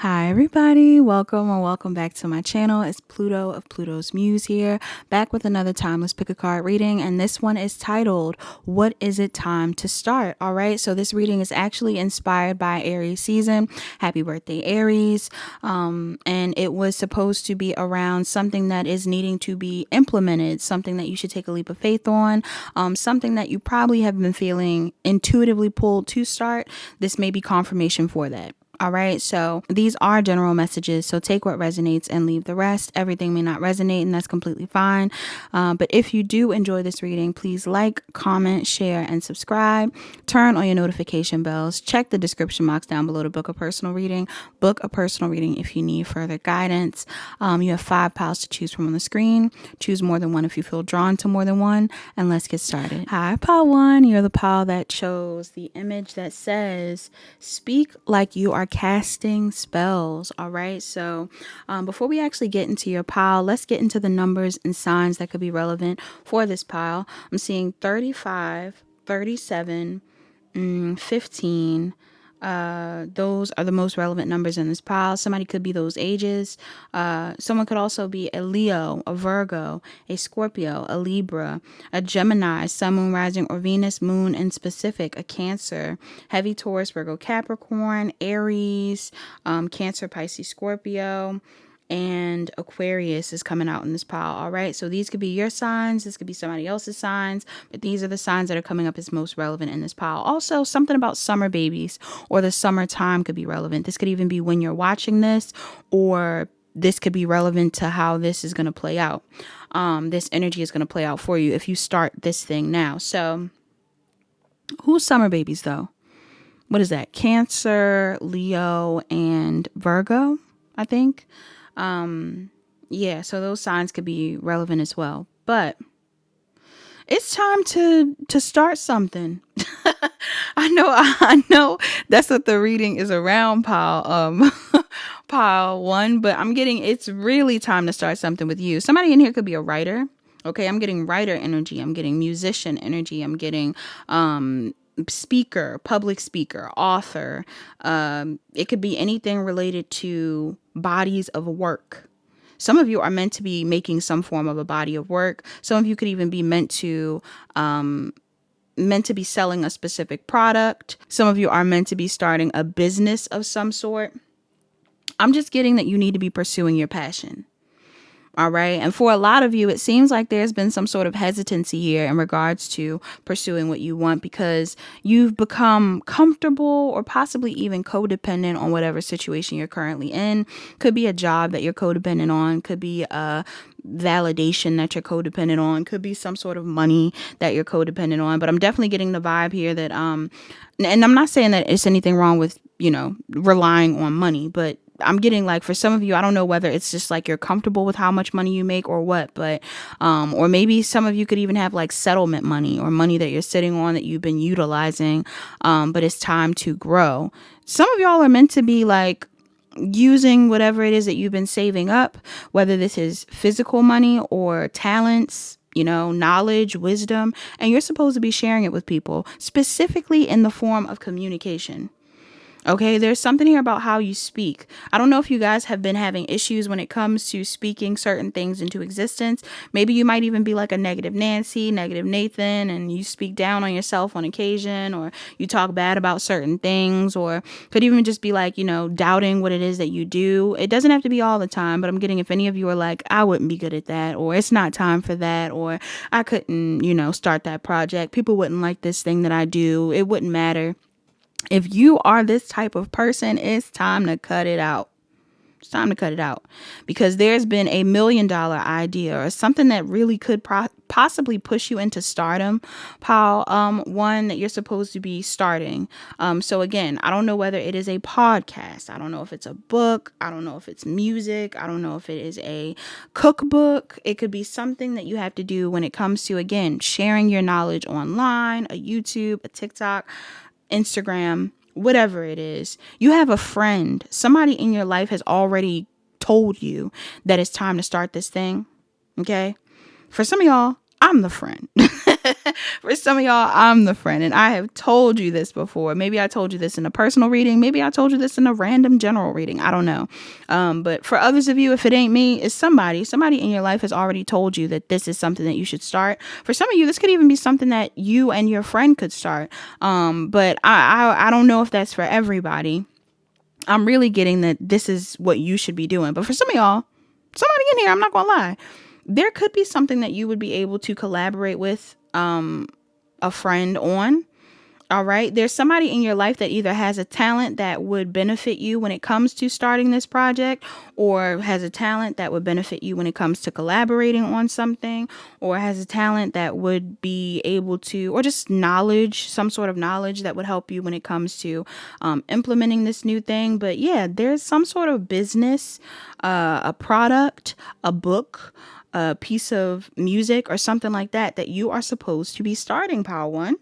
Hi everybody, welcome or welcome back to my channel. It's Pluto of Pluto's Muse here, back with another timeless pick a card reading, and this one is titled, What Is It Time to Start? Alright, so this reading is actually inspired by Aries season. Happy birthday Aries. And it was supposed to be around something that is needing to be implemented, something that you should take a leap of faith on, something that you probably have been feeling intuitively pulled to start. This may be confirmation for that. All right, so these are general messages, so take what resonates and leave the rest. Everything may not resonate, and that's completely fine. But if you do enjoy this reading, please like, comment, share, and subscribe. Turn on your notification bells. Check the description box down below to book a personal reading. Book a personal reading if you need further guidance. You have 5 piles to choose from on the screen. Choose more than one if you feel drawn to more than one, and let's get started. Hi, pile 1. You're the pile that chose the image that says, speak like you are casting spells. All right, so before we actually get into your pile, let's get into the numbers and signs that could be relevant for this pile. I'm seeing 35, 37, 15. Those are the most relevant numbers in this pile. Somebody could be those ages. Someone could also be a Leo, a Virgo, a Scorpio, a Libra, a Gemini, Sun, Moon, Rising, or Venus, Moon in specific, a Cancer, heavy Taurus, Virgo, Capricorn, Aries, Cancer, Pisces, Scorpio, and Aquarius is coming out in this pile. All right, so these could be your signs, this could be somebody else's signs, but these are the signs that are coming up as most relevant in this pile. Also, something about summer babies or the summertime could be relevant. This could even be when you're watching this, or this could be relevant to how this is going to play out. This energy is going to play out for you if you start this thing now. So who's summer babies though? What is that? Cancer, Leo, and Virgo, I think. Yeah, so those signs could be relevant as well. But it's time to start something. I know that's what the reading is around, pile pile 1, but I'm getting it's really time to start something with you. Somebody in here could be a writer. Okay, I'm getting writer energy, I'm getting musician energy, I'm getting speaker, public speaker, author. It could be anything related to bodies of work. Some of you are meant to be making some form of a body of work. Some of you could even be meant to be selling a specific product. Some of you are meant to be starting a business of some sort. I'm just getting that you need to be pursuing your passion. All right. And for a lot of you, it seems like there's been some sort of hesitancy here in regards to pursuing what you want because you've become comfortable or possibly even codependent on whatever situation you're currently in. Could be a job that you're codependent on, could be a validation that you're codependent on, could be some sort of money that you're codependent on. But I'm definitely getting the vibe here that and I'm not saying that it's anything wrong with, relying on money, but I'm getting like for some of you, I don't know whether it's just like you're comfortable with how much money you make or what, but or maybe some of you could even have like settlement money or money that you're sitting on that you've been utilizing, but it's time to grow. Some of y'all are meant to be like using whatever it is that you've been saving up, whether this is physical money or talents, knowledge, wisdom, and you're supposed to be sharing it with people, specifically in the form of communication. Okay, there's something here about how you speak. I don't know if you guys have been having issues when it comes to speaking certain things into existence. Maybe you might even be like a negative Nancy, negative Nathan, and you speak down on yourself on occasion, or you talk bad about certain things, or could even just be like, doubting what it is that you do. It doesn't have to be all the time, but I'm getting if any of you are like, I wouldn't be good at that, or it's not time for that, or I couldn't, start that project. People wouldn't like this thing that I do. It wouldn't matter. If you are this type of person, it's time to cut it out. It's time to cut it out because there's been $1 million idea or something that really could possibly push you into stardom, pal. One that you're supposed to be starting. So again, I don't know whether it is a podcast. I don't know if it's a book. I don't know if it's music. I don't know if it is a cookbook. It could be something that you have to do when it comes to, again, sharing your knowledge online, a YouTube, a TikTok, Instagram, whatever it is. You have a friend, somebody in your life has already told you that it's time to start this thing. Okay. For some of y'all, I'm the friend. For some of y'all, I'm the friend, and I have told you this before. Maybe I told you this in a personal reading. Maybe I told you this in a random general reading. I don't know. But for others of you, if it ain't me, it's somebody. Somebody in your life has already told you that this is something that you should start. For some of you, this could even be something that you and your friend could start. But I don't know if that's for everybody. I'm really getting that this is what you should be doing. But for some of y'all, somebody in here, I'm not gonna lie, there could be something that you would be able to collaborate with a friend on. All right. There's somebody in your life that either has a talent that would benefit you when it comes to starting this project, or has a talent that would benefit you when it comes to collaborating on something, or has a talent that would be able to, or just knowledge, some sort of knowledge that would help you when it comes to implementing this new thing. But yeah, there's some sort of business, a product, a book, a piece of music, or something like that that you are supposed to be starting, Power One.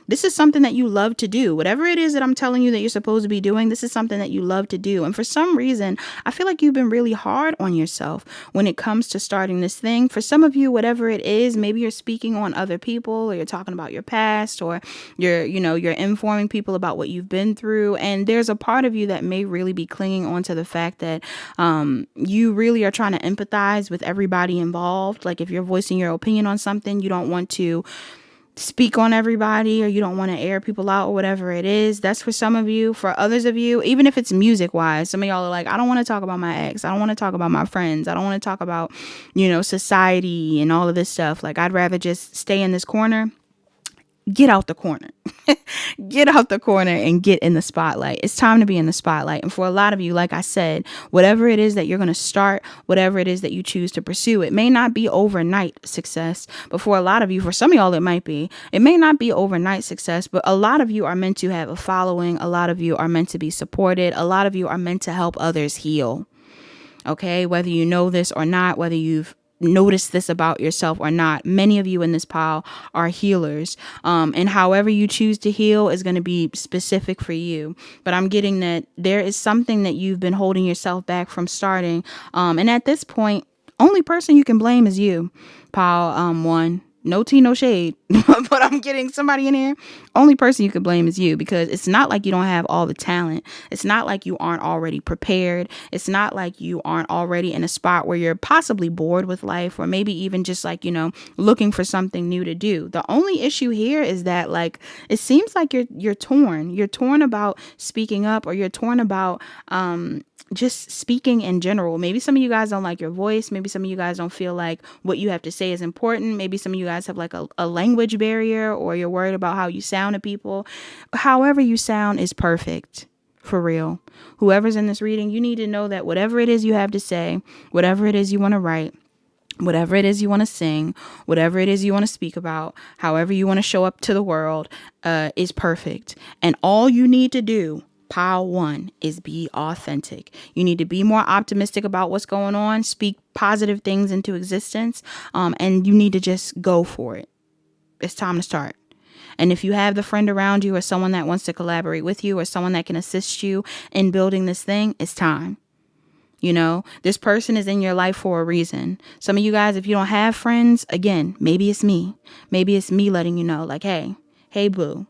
This is something that you love to do. Whatever it is that I'm telling you that you're supposed to be doing, this is something that you love to do. And for some reason, I feel like you've been really hard on yourself when it comes to starting this thing. For some of you, whatever it is, maybe you're speaking on other people, or you're talking about your past, or you're informing people about what you've been through. And there's a part of you that may really be clinging on to the fact that you really are trying to empathize with everybody involved. Like if you're voicing your opinion on something, you don't want to speak on everybody, or you don't want to air people out, or whatever it is. That's for some of you. For others of you, even if it's music wise, some of y'all are like, I don't want to talk about my ex. I don't want to talk about my friends. I don't want to talk about, society and all of this stuff. Like, I'd rather just stay in this corner. Get out the corner. Get out the corner and get in the spotlight. It's time to be in the spotlight. And for a lot of you, like I said, whatever it is that you're going to start, whatever it is that you choose to pursue, it may not be overnight success. But for a lot of you, for some of y'all, it might be. It may not be overnight success, but a lot of you are meant to have a following. A lot of you are meant to be supported. A lot of you are meant to help others heal. Okay, whether you know this or not, whether you've notice this about yourself or not, many of you in this pile are healers, and however you choose to heal is going to be specific for you. But I'm getting that there is something that you've been holding yourself back from starting, and at this point, only person you can blame is you, pile one. No tea, no shade, but I'm getting somebody in here. Only person you could blame is you, because it's not like you don't have all the talent. It's not like you aren't already prepared. It's not like you aren't already in a spot where you're possibly bored with life, or maybe even just like, looking for something new to do. The only issue here is that, like, it seems like you're torn. You're torn about speaking up, or you're torn about, just speaking in general. Maybe some of you guys don't like your voice. Maybe some of you guys don't feel like what you have to say is important. Maybe some of you guys have like a language barrier, or you're worried about how you sound to people. However you sound is perfect. For real. Whoever's in this reading, you need to know that whatever it is you have to say, whatever it is you want to write, whatever it is you want to sing, whatever it is you want to speak about, however you want to show up to the world, is perfect. And all you need to do, pile one, is be authentic. You need to be more optimistic about what's going on, speak positive things into existence, and you need to just go for it. It's time to start. And if you have the friend around you, or someone that wants to collaborate with you, or someone that can assist you in building this thing, it's time. This person is in your life for a reason. Some of you guys, if you don't have friends, again, maybe it's me. Maybe it's me letting you know, like, hey, boo.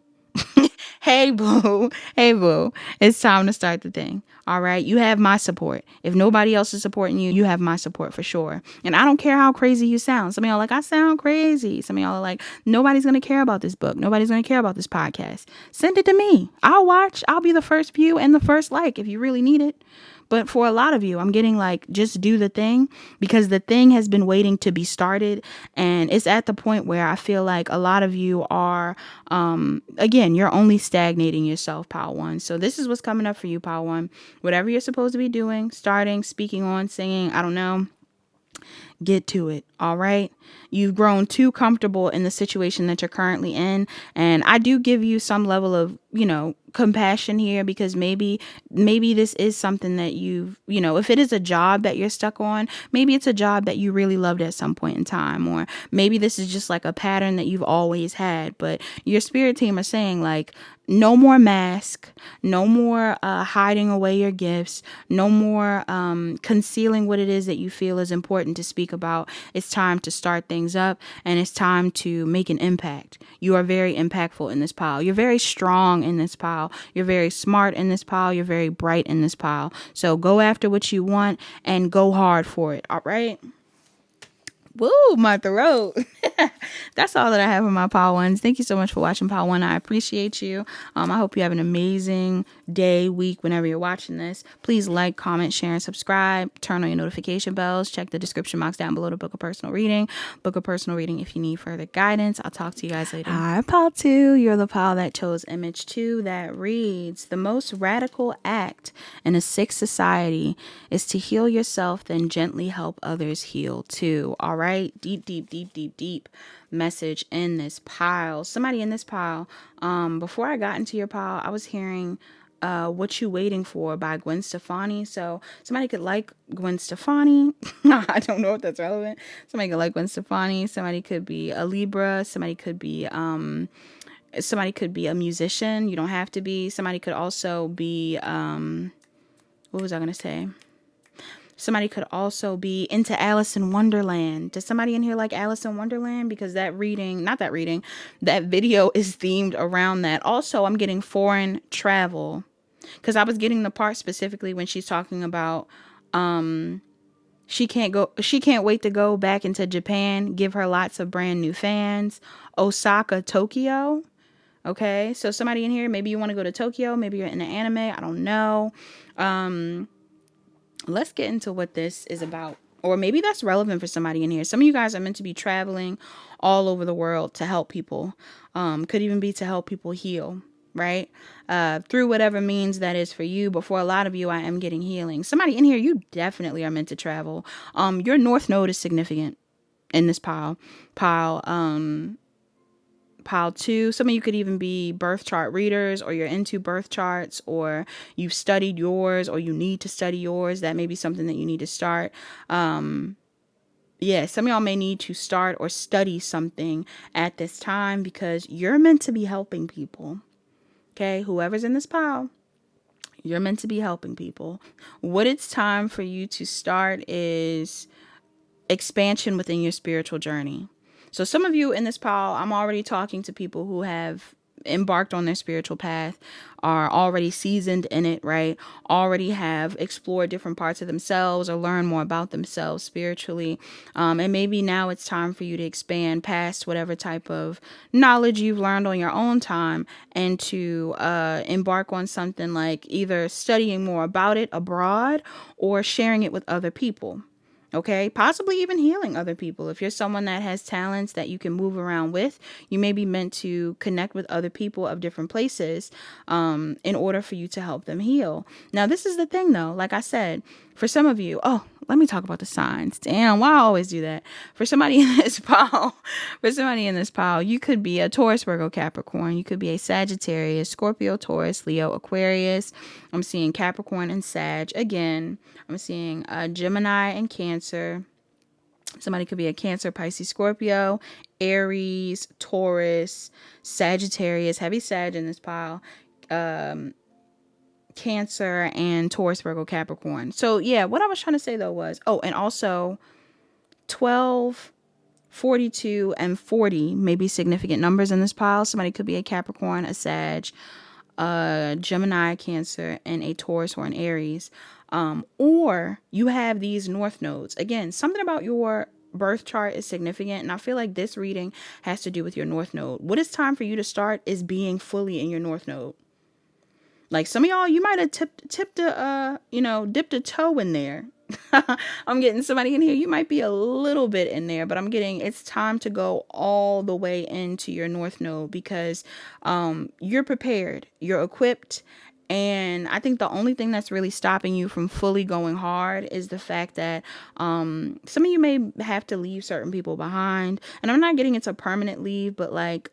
Hey, boo. Hey, boo. It's time to start the thing. All right. You have my support. If nobody else is supporting you, you have my support for sure. And I don't care how crazy you sound. Some of y'all are like, I sound crazy. Some of y'all are like, nobody's going to care about this book. Nobody's going to care about this podcast. Send it to me. I'll watch. I'll be the first view and the first like if you really need it. But for a lot of you, I'm getting like, just do the thing, because the thing has been waiting to be started. And it's at the point where I feel like a lot of you are, again, you're only stagnating yourself, pile one. So this is what's coming up for you, pile one. Whatever you're supposed to be doing, starting, speaking on, singing, I don't know. Get to it. All right. You've grown too comfortable in the situation that you're currently in. And I do give you some level of, compassion here, because maybe this is something that if it is a job that you're stuck on, maybe it's a job that you really loved at some point in time, or maybe this is just like a pattern that you've always had, but your spirit team are saying like, no more mask, no more hiding away your gifts, no more concealing what it is that you feel is important to speak about. It's time to start things up, and it's time to make an impact. You are very impactful in this pile. You're very strong in this pile. You're very smart in this pile. You're very bright in this pile. So go after what you want and go hard for it. All right. Woo, my throat. That's all that I have in my Pile Ones. Thank you so much for watching Pile One. I appreciate you. I hope you have an amazing day, week, whenever you're watching this. Please like, comment, share, and subscribe. Turn on your notification bells. Check the description box down below to book a personal reading. Book a personal reading if you need further guidance. I'll talk to you guys later. Hi, Pile 2. You're the pile that chose image 2 that reads, the most radical act in a sick society is to heal yourself, then gently help others heal too. All right. Deep, deep, deep, deep, deep message in this pile. Somebody in this pile, before I got into your pile, I was hearing What You Waiting For by Gwen Stefani. So somebody could like Gwen Stefani. I don't know if that's relevant. Somebody could like Gwen Stefani. Somebody could be a Libra. Somebody could be a musician. You don't have to be. Somebody could also be what was I gonna say? Somebody could also be into Alice in Wonderland. Does somebody in here like Alice in Wonderland? Because that video is themed around that. Also, I'm getting foreign travel, because I was getting the part specifically when she's talking about she can't wait to go back into Japan, give her lots of brand new fans. Osaka, Tokyo. Okay, so somebody in here, maybe you want to go to Tokyo, maybe you're into anime, I don't know. Let's get into what this is about. Or maybe that's relevant for somebody in here. Some of you guys are meant to be traveling all over the world to help people. Could even be to help people heal, right? Through whatever means that is for you. But for a lot of you, I am getting healing. Somebody in here, you definitely are meant to travel. Your North Node is significant in this pile. Pile 2, some of you could even be birth chart readers, or you're into birth charts, or you've studied yours, or you need to study yours. That may be something that you need to start. Some of y'all may need to start or study something at this time, because you're meant to be helping people. Okay, whoever's in this pile, you're meant to be helping people. What it's time for you to start is expansion within your spiritual journey. So some of you in this pile, I'm already talking to people who have embarked on their spiritual path, are already seasoned in it, right? Already have explored different parts of themselves or learned more about themselves spiritually. And maybe now it's time for you to expand past whatever type of knowledge you've learned on your own time, and to embark on something like either studying more about it abroad or sharing it with other people. Okay, possibly even healing other people. If you're someone that has talents that you can move around with, you may be meant to connect with other people of different places in order for you to help them heal. Now, this is the thing, though. Like I said, for some of you, let me talk about the signs. Damn, why I always do that? For somebody in this pile, you could be a Taurus, Virgo, Capricorn. You could be a Sagittarius, Scorpio, Taurus, Leo, Aquarius. I'm seeing Capricorn and Sag again. I'm seeing Gemini and Cancer. Somebody could be a Cancer, Pisces, Scorpio, Aries, Taurus, Sagittarius, heavy Sag in this pile, Cancer, and Taurus, Virgo, Capricorn. So yeah, what I was trying to say though was, and also 12, 42, and 40 may be significant numbers in this pile. Somebody could be a Capricorn, a Sag, Gemini, Cancer, and a Taurus or an Aries. Or you have these North nodes. Again, something about your birth chart is significant, and I feel like this reading has to do with your North node. What it's time for you to start is being fully in your North node. Like some of y'all, you might have dipped a toe in there. I'm getting somebody in here, you might be a little bit in there, but I'm getting it's time to go all the way into your North node, because you're prepared, you're equipped. And I think the only thing that's really stopping you from fully going hard is the fact that some of you may have to leave certain people behind. And I'm not getting into permanent leave, but like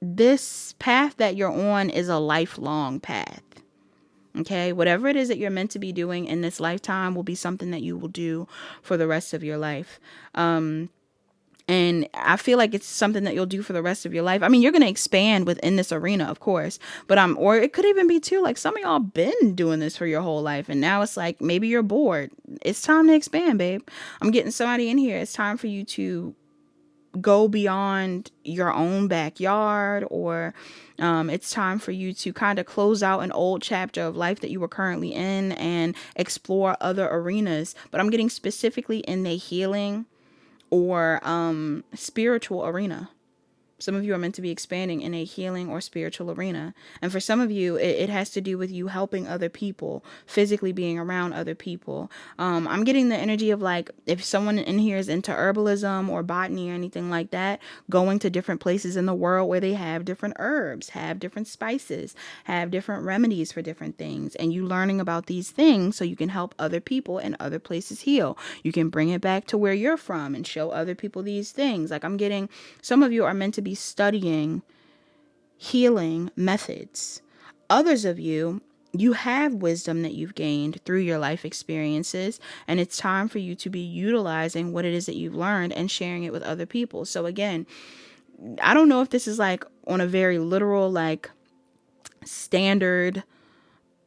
this path that you're on is a lifelong path. Okay, whatever it is that you're meant to be doing in this lifetime will be something that you will do for the rest of your life. And I feel like it's something that you'll do for the rest of your life. I mean, you're going to expand within this arena, of course, but or it could even be too, like some of y'all been doing this for your whole life. And now it's like, maybe you're bored. It's time to expand, babe. I'm getting somebody in here. It's time for you to go beyond your own backyard, or it's time for you to kind of close out an old chapter of life that you were currently in and explore other arenas. But I'm getting specifically in the healing or spiritual arena. Some of you are meant to be expanding in a healing or spiritual arena. And for some of you, it has to do with you helping other people, physically being around other people. I'm getting the energy of like, if someone in here is into herbalism or botany or anything like that, going to different places in the world where they have different herbs, have different spices, have different remedies for different things. And you learning about these things so you can help other people in other places heal. You can bring it back to where you're from and show other people these things. Like I'm getting, some of you are meant to be studying healing methods. Others of you, you have wisdom that you've gained through your life experiences, and it's time for you to be utilizing what it is that you've learned and sharing it with other people. So again, I don't know if this is like on a very literal, like standard,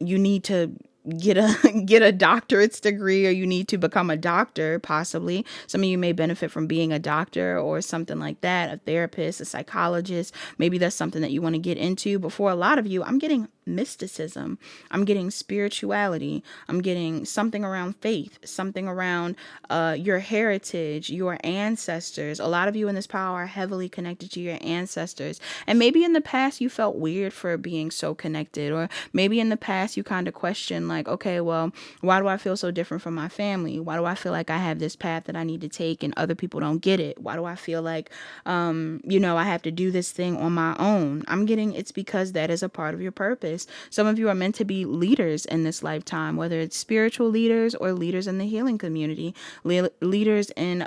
you need to get a doctorate's degree, or you need to become a doctor. Possibly some of you may benefit from being a doctor or something like that, a therapist, a psychologist. Maybe that's something that you want to get into. But for a lot of you, I'm getting mysticism, I'm getting spirituality, I'm getting something around faith, something around your heritage, your ancestors. A lot of you in this power are heavily connected to your ancestors, and maybe in the past you felt weird for being so connected, or maybe in the past you kind of questioned like, okay, well, why do I feel so different from my family? Why do I feel like I have this path that I need to take and other people don't get it? Why do I feel like I have to do this thing on my own? I'm getting, it's because that is a part of your purpose. Some of you are meant to be leaders in this lifetime, whether it's spiritual leaders or leaders in the healing community, leaders in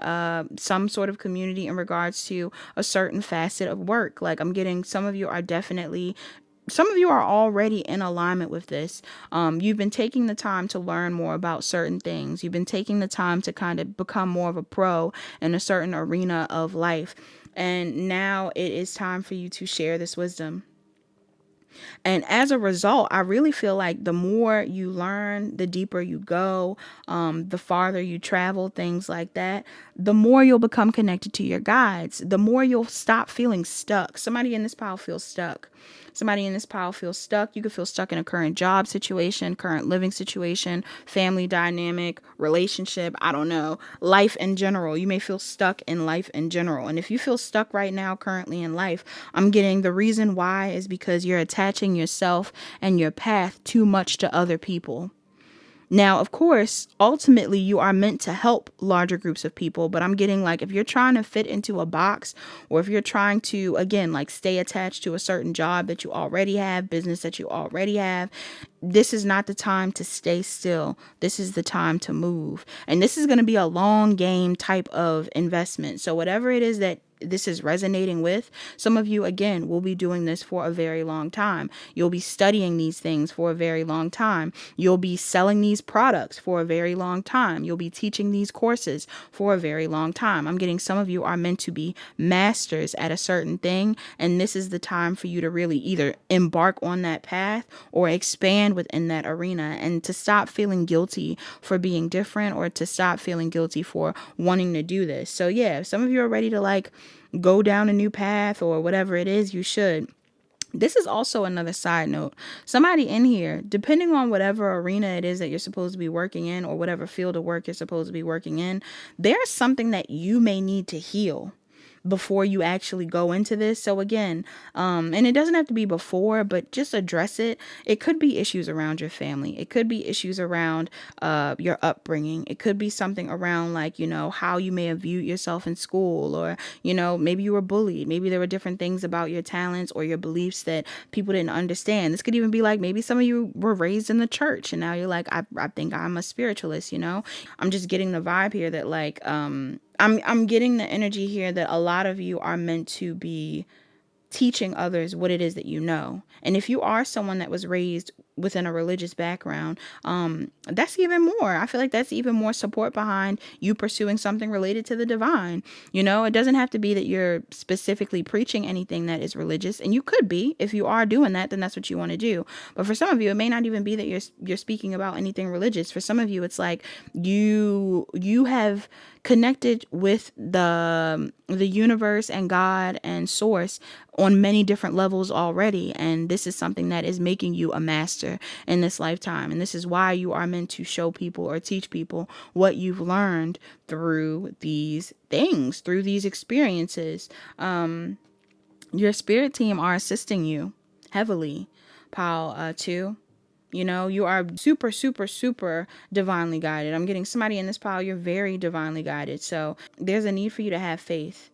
some sort of community in regards to a certain facet of work. Like I'm getting, some of you are already in alignment with this. You've been taking the time to learn more about certain things. You've been taking the time to kind of become more of a pro in a certain arena of life. And now it is time for you to share this wisdom. And as a result, I really feel like the more you learn, the deeper you go, the farther you travel, things like that, the more you'll become connected to your guides, the more you'll stop feeling stuck. Somebody in this pile feels stuck. Somebody in this pile feels stuck. You could feel stuck in a current job situation, current living situation, family dynamic, relationship, I don't know, life in general. You may feel stuck in life in general. And if you feel stuck right now, currently in life, I'm getting the reason why is because you're attaching yourself and your path too much to other people. Now, of course, ultimately you are meant to help larger groups of people, but I'm getting like, if you're trying to fit into a box, or if you're trying to, again, like stay attached to a certain job that you already have, business that you already have, this is not the time to stay still. This is the time to move. And this is going to be a long game type of investment. So whatever it is that this is resonating with, some of you, again, will be doing this for a very long time. You'll be studying these things for a very long time. You'll be selling these products for a very long time. You'll be teaching these courses for a very long time. I'm getting, some of you are meant to be masters at a certain thing, and this is the time for you to really either embark on that path or expand within that arena, and to stop feeling guilty for being different, or to stop feeling guilty for wanting to do this. So yeah, if some of you are ready to like go down a new path or whatever it is, you should. This is also another side note. Somebody in here, depending on whatever arena it is that you're supposed to be working in, or whatever field of work you're supposed to be working in, there's something that you may need to heal before you actually go into this. So again, and it doesn't have to be before, but just address it. It could be issues around your family. It could be issues around your upbringing. It could be something around like, how you may have viewed yourself in school, or, maybe you were bullied. Maybe there were different things about your talents or your beliefs that people didn't understand. This could even be like, maybe some of you were raised in the church and now you're like, I think I'm a spiritualist, I'm just getting the vibe here that like, I'm getting the energy here that a lot of you are meant to be teaching others what it is that you know. And if you are someone that was raised within a religious background, that's even more. I feel like that's even more support behind you pursuing something related to the divine. You know, it doesn't have to be that you're specifically preaching anything that is religious, and you could be. If you are doing that, then that's what you want to do. But for some of you, it may not even be that you're speaking about anything religious. For some of you, it's like you have connected with the universe and God and source on many different levels already, and this is something that is making you a master in this lifetime, and this is why you are meant to show people or teach people what you've learned through these things, through these experiences. Your spirit team are assisting you heavily, pile 2. You know, you are super, super, super divinely guided. I'm getting somebody in this pile. You're very divinely guided. So there's a need for you to have faith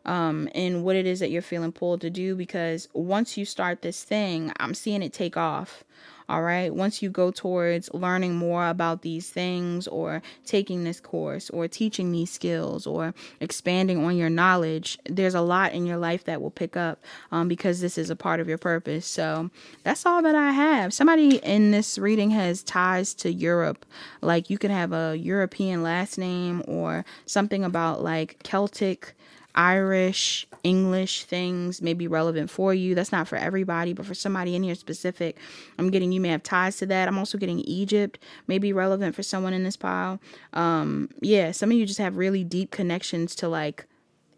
in what it is that you're feeling pulled to do, because once you start this thing, I'm seeing it take off. All right. Once you go towards learning more about these things, or taking this course, or teaching these skills, or expanding on your knowledge, there's a lot in your life that will pick up because this is a part of your purpose. So that's all that I have. Somebody in this reading has ties to Europe. Like you could have a European last name, or something about like Celtic, Irish, English things may be relevant for you. That's not for everybody, but for somebody in here specific, I'm getting you may have ties to that. I'm also getting Egypt may be relevant for someone in this pile. Yeah, some of you just have really deep connections to like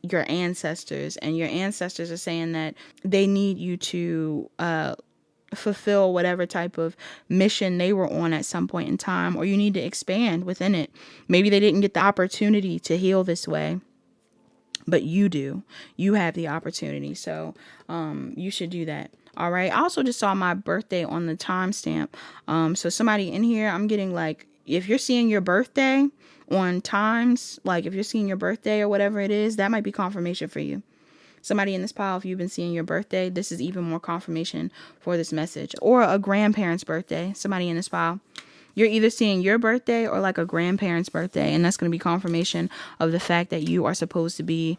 your ancestors, and your ancestors are saying that they need you to fulfill whatever type of mission they were on at some point in time, or you need to expand within it. Maybe they didn't get the opportunity to heal this way, but you do. You have the opportunity. So you should do that. All right. I also just saw my birthday on the timestamp. So somebody in here, I'm getting like, if you're seeing your birthday on times, like if you're seeing your birthday or whatever it is, that might be confirmation for you. Somebody in this pile, if you've been seeing your birthday, this is even more confirmation for this message. Or a grandparent's birthday. Somebody in this pile, you're either seeing your birthday or like a grandparent's birthday, and that's going to be confirmation of the fact that you are supposed to be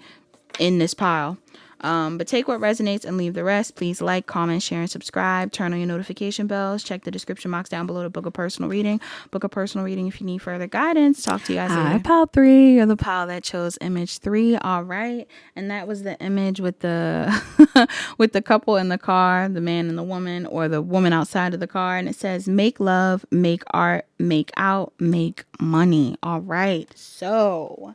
in this pile. But take what resonates and leave the rest. Please like, comment, share, and subscribe. Turn on your notification bells. Check the description box down below to book a personal reading. Book a personal reading if you need further guidance. Talk to you guys later. Hi, pile 3. You're the pile that chose image 3. All right. And that was the image with the with the couple in the car, the man and the woman, or the woman outside of the car. And it says, make love, make art, make out, make money. All right. So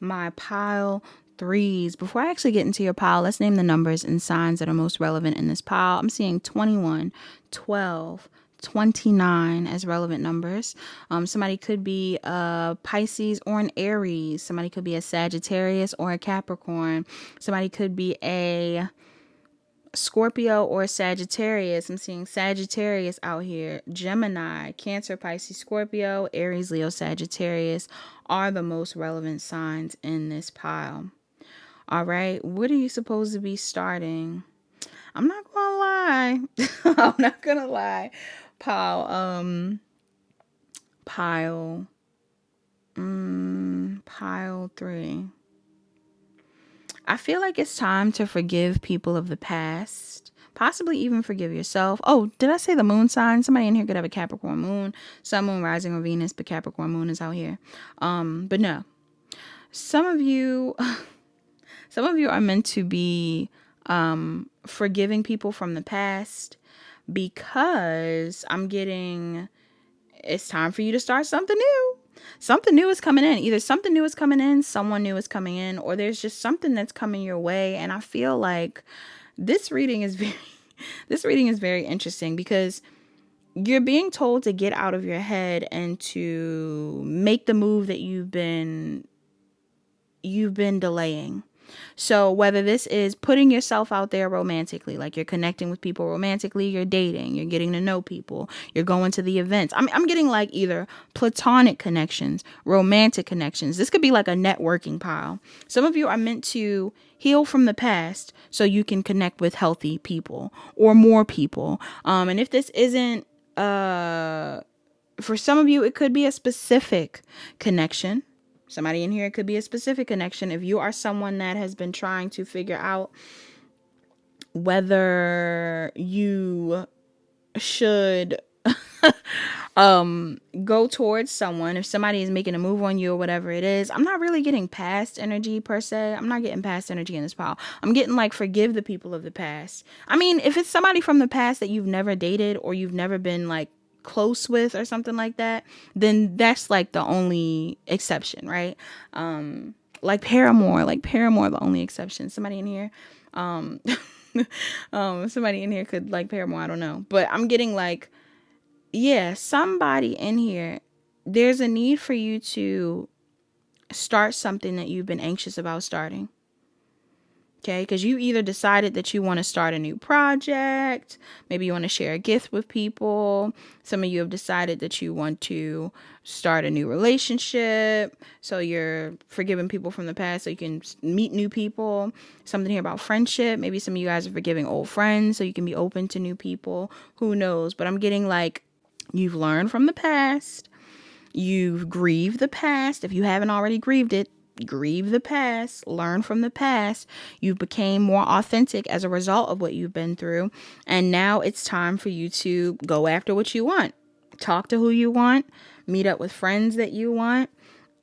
my pile 3s. Before I actually get into your pile, let's name the numbers and signs that are most relevant in this pile. I'm seeing 21, 12, 29 as relevant numbers. Somebody could be a Pisces or an Aries. Somebody could be a Sagittarius or a Capricorn. Somebody could be a Scorpio or Sagittarius. I'm seeing Sagittarius out here. Gemini, Cancer, Pisces, Scorpio, Aries, Leo, Sagittarius are the most relevant signs in this pile. All right, what are you supposed to be starting? I'm not gonna lie. I'm not gonna lie. Pile 3. I feel like it's time to forgive people of the past. Possibly even forgive yourself. Oh, did I say the moon sign? Somebody in here could have a Capricorn moon, Sun, Moon, Rising, or Venus, but Capricorn moon is out here. But no. Some of you are meant to be forgiving people from the past, because I'm getting it's time for you to start something new. Something new is coming in. Either something new is coming in, someone new is coming in, or there's just something that's coming your way. And I feel like this reading is very interesting, because you're being told to get out of your head and to make the move that you've been delaying. So whether this is putting yourself out there romantically, like you're connecting with people romantically, you're dating, you're getting to know people, you're going to the events. I'm getting like either platonic connections, romantic connections. This could be like a networking pile. Some of you are meant to heal from the past so you can connect with healthy people or more people. And if this isn't, for some of you, it could be a specific connection. Somebody in here, it could be a specific connection. If you are someone that has been trying to figure out whether you should go towards someone, if somebody is making a move on you or whatever it is. I'm not really getting past energy per se. I'm not getting past energy in this pile. I'm getting like forgive the people of the past. I mean, if it's somebody from the past that you've never dated or you've never been like close with or something like that, then that's like the only exception, right? Like Paramore, the only exception. Somebody in here, somebody in here could like Paramore, I don't know, but I'm getting like, yeah, somebody in here, there's a need for you to start something that you've been anxious about starting. Okay, because you either decided that you want to start a new project, maybe you want to share a gift with people. Some of you have decided that you want to start a new relationship, so you're forgiving people from the past so you can meet new people. Something here about friendship. Maybe some of you guys are forgiving old friends so you can be open to new people. Who knows? But I'm getting like you've learned from the past. You've grieved the past. If you haven't already grieved it, grieve the past, learn from the past. You became more authentic as a result of what you've been through. And now it's time for you to go after what you want. Talk to who you want, meet up with friends that you want.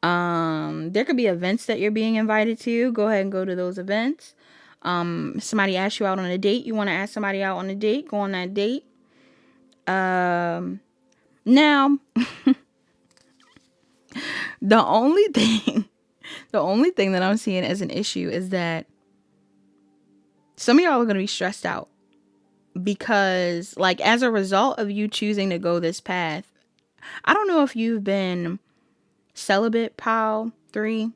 There could be events that you're being invited to. Go ahead and go to those events. Somebody asks you out on a date. You want to ask somebody out on a date. Go on that date. Now, the only thing that I'm seeing as an issue is that some of y'all are going to be stressed out because, like, as a result of you choosing to go this path, I don't know if you've been celibate, pile 3,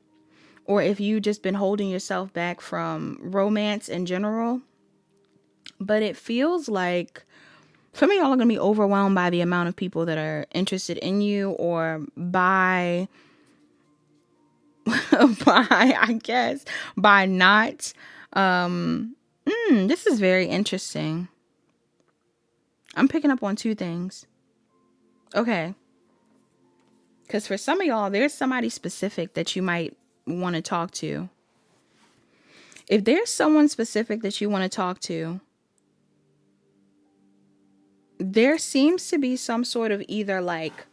or if you just been holding yourself back from romance in general, but it feels like some of y'all are going to be overwhelmed by the amount of people that are interested in you, or by by not. This is very interesting. I'm picking up on 2 things. Okay. Because for some of y'all, there's somebody specific that you might want to talk to. If there's someone specific that you want to talk to, there seems to be some sort of either like,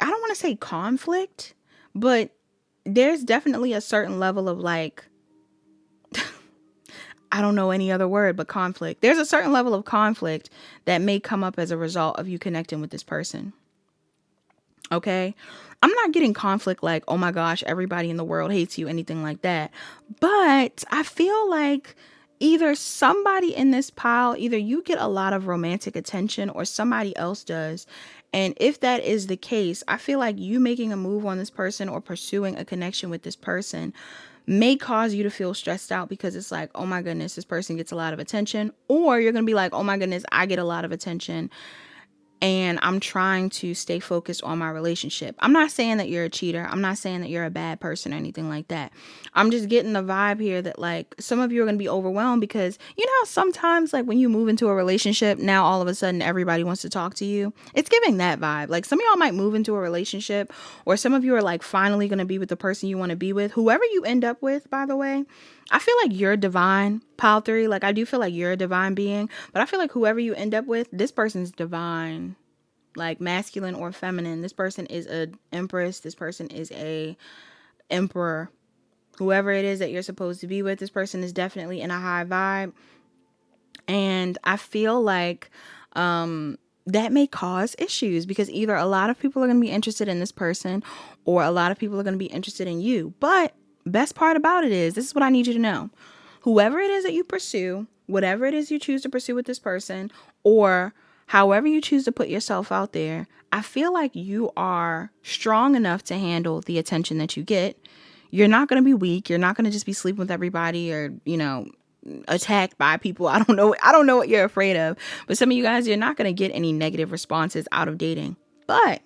I don't want to say conflict, but there's definitely a certain level of like, I don't know any other word but conflict. There's a certain level of conflict that may come up as a result of you connecting with this person. Okay? I'm not getting conflict like, oh my gosh, everybody in the world hates you, anything like that. But I feel like either somebody in this pile, either you get a lot of romantic attention or somebody else does. And if that is the case, I feel like you making a move on this person or pursuing a connection with this person may cause you to feel stressed out because it's like, oh my goodness, this person gets a lot of attention. Or you're going to be like, oh my goodness, I get a lot of attention and I'm trying to stay focused on my relationship. I'm not saying that you're a cheater. I'm not saying that you're a bad person or anything like that. I'm just getting the vibe here that like some of you are going to be overwhelmed because you know how sometimes like when you move into a relationship, now all of a sudden everybody wants to talk to you. It's giving that vibe. Like some of y'all might move into a relationship, or some of you are like finally going to be with the person you want to be with. Whoever you end up with, by the way, I feel like you're divine, pile 3. Like I do feel like you're a divine being, but I feel like whoever you end up with, this person's divine, like masculine or feminine. This person is a empress. This person is a emperor. Whoever it is that you're supposed to be with, this person is definitely in a high vibe. And I feel like that may cause issues because either a lot of people are going to be interested in this person or a lot of people are going to be interested in you. But best part about it is, this is what I need you to know. Whoever it is that you pursue, whatever it is you choose to pursue with this person, or however you choose to put yourself out there, I feel like you are strong enough to handle the attention that you get. You're not going to be weak. You're not going to just be sleeping with everybody or, you know, attacked by people. I don't know what you're afraid of. But some of you guys, you're not going to get any negative responses out of dating. But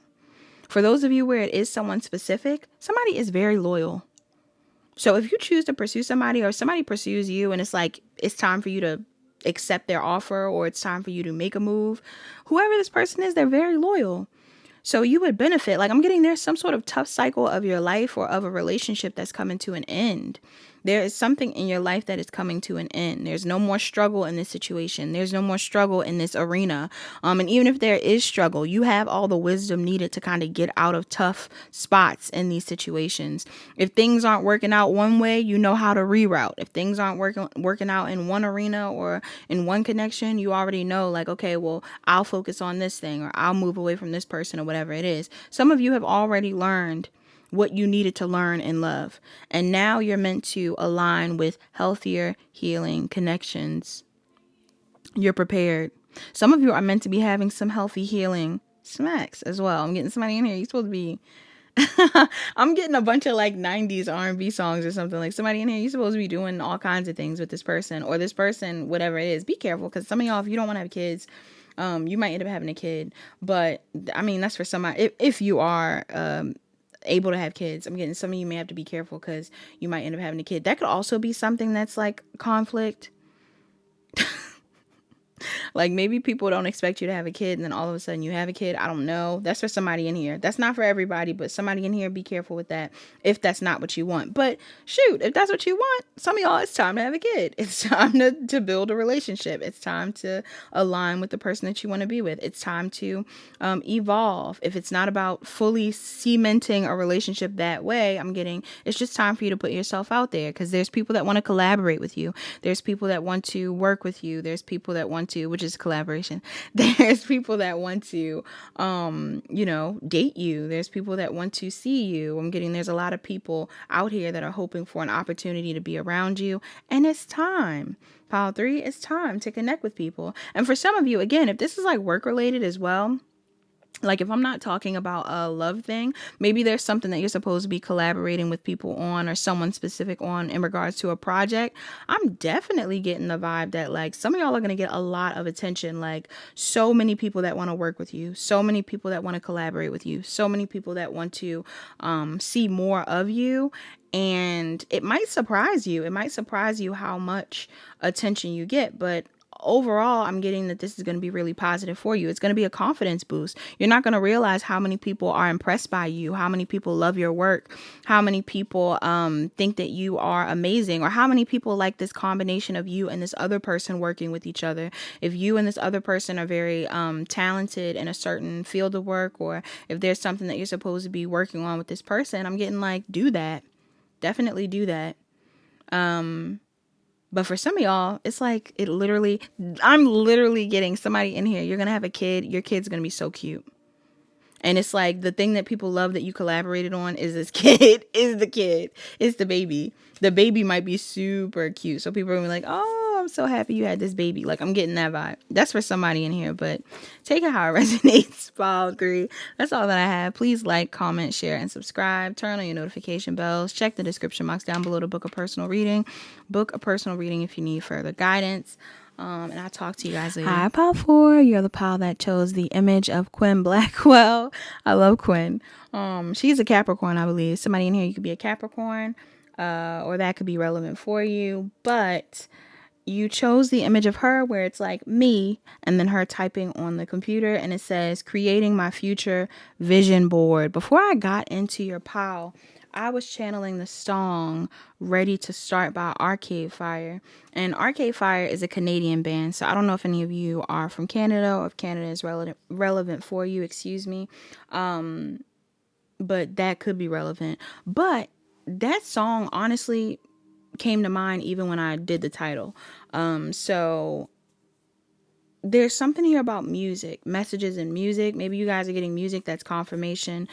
for those of you where it is someone specific, somebody is very loyal. So if you choose to pursue somebody or somebody pursues you and it's like it's time for you to accept their offer or it's time for you to make a move, whoever this person is, they're very loyal. So you would benefit. Like I'm getting there's some sort of tough cycle of your life or of a relationship that's coming to an end. There is something in your life that is coming to an end. There's no more struggle in this situation. There's no more struggle in this arena. And even if there is struggle, you have all the wisdom needed to kind of get out of tough spots in these situations. If things aren't working out one way, you know how to reroute. If things aren't working out in one arena or in one connection, you already know, like, okay, well, I'll focus on this thing, or I'll move away from this person, or whatever it is. Some of you have already learned what you needed to learn in love. And now you're meant to align with healthier, healing connections. You're prepared. Some of you are meant to be having some healthy, healing smacks as well. I'm getting somebody in here. You're supposed to be I'm getting a bunch of like 90s R&B songs or something. Like, somebody in here, you're supposed to be doing all kinds of things with this person, or this person, whatever it is. Be careful, because some of y'all, if you don't want to have kids, you might end up having a kid. But I mean, that's for somebody, if you are able to have kids. I'm getting some of you may have to be careful, because you might end up having a kid. That could also be something that's like conflict. Like, maybe people don't expect you to have a kid, and then all of a sudden you have a kid. I don't know. That's for somebody in here. That's not for everybody, but somebody in here, be careful with that if that's not what you want. But shoot, if that's what you want, some of y'all, it's time to have a kid. It's time to build a relationship. It's time to align with the person that you want to be with. It's time to evolve. If it's not about fully cementing a relationship that way, it's just time for you to put yourself out there, because there's people that want to collaborate with you. There's people that want to work with you. There's people that want to, which is collaboration. There's people that want to, date you. There's people that want to see you. There's a lot of people out here that are hoping for an opportunity to be around you. And it's time. Pile 3, it's time to connect with people. And for some of you, again, if this is like work related as well, like, if I'm not talking about a love thing, maybe there's something that you're supposed to be collaborating with people on, or someone specific on, in regards to a project. I'm definitely getting the vibe that, like, some of y'all are going to get a lot of attention. Like, so many people that want to work with you, so many people that want to collaborate with you, so many people that want to see more of you. And it might surprise you. It might surprise you how much attention you get. But overall, I'm getting that this is going to be really positive for you. It's going to be a confidence boost. You're not going to realize how many people are impressed by you, how many people love your work, how many people think that you are amazing, or how many people like this combination of you and this other person working with each other. If you and this other person are very talented in a certain field of work, or if there's something that you're supposed to be working on with this person, I'm getting like, do that. Definitely do that. But for some of y'all, it's like, I'm literally getting somebody in here. You're going to have a kid. Your kid's going to be so cute. And it's like, the thing that people love that you collaborated on is this kid, is the kid, is the baby. The baby might be super cute. So people are going to be like, oh, I'm so happy you had this baby. Like, I'm getting that vibe. That's for somebody in here, but take it how it resonates. File 3. That's all that I have. Please like, comment, share, and subscribe. Turn on your notification bells. Check the description box down below to book a personal reading. Book a personal reading if you need further guidance. And I'll talk to you guys later. Hi, Pile 4. You're the pile that chose the image of Quinn Blackwell. I love Quinn. She's a Capricorn, I believe. Somebody in here, you could be a Capricorn, or that could be relevant for you. But you chose the image of her where it's like me, and then her typing on the computer, and it says, creating my future vision board. Before I got into your pile, I was channeling the song Ready to Start by Arcade Fire. And Arcade Fire is a Canadian band. So I don't know if any of you are from Canada, or if Canada is relevant for you, excuse me. But that could be relevant. But that song honestly came to mind even when I did the title. So there's something here about music, messages in music. Maybe you guys are getting music that's confirmation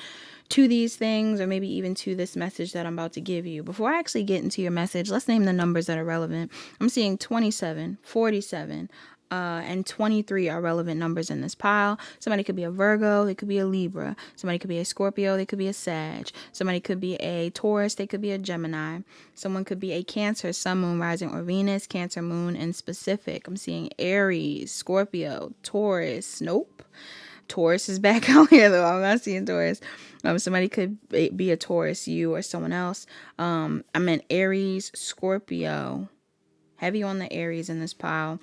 to these things, or maybe even to this message that I'm about to give you. Before I actually get into your message, let's name the numbers that are relevant. I'm seeing 27, 47, and 23 are relevant numbers in this pile. Somebody could be a Virgo, they could be a Libra. Somebody could be a Scorpio, they could be a Sag. Somebody could be a Taurus, they could be a Gemini. Someone could be a Cancer, Sun, Moon, Rising, or Venus. Cancer, Moon in specific. I'm seeing Aries, Scorpio, Taurus. Nope. Taurus is back out here though. I'm not seeing Taurus. Somebody could be a Taurus, you or someone else. I meant Aries, Scorpio. Heavy on the Aries in this pile.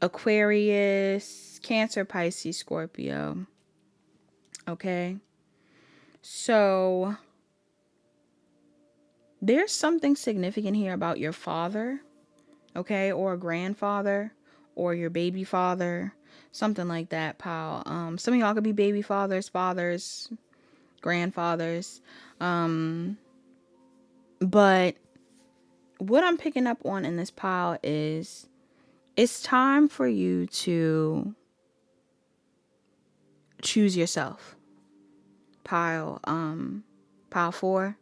Aquarius, Cancer, Pisces, Scorpio. Okay. So There's something significant here about your father, okay, or a grandfather, or your baby father, something like that, pal. Some of y'all could be baby fathers, fathers, grandfathers. But what I'm picking up on in this pile is it's time for you to choose yourself. Pile 4.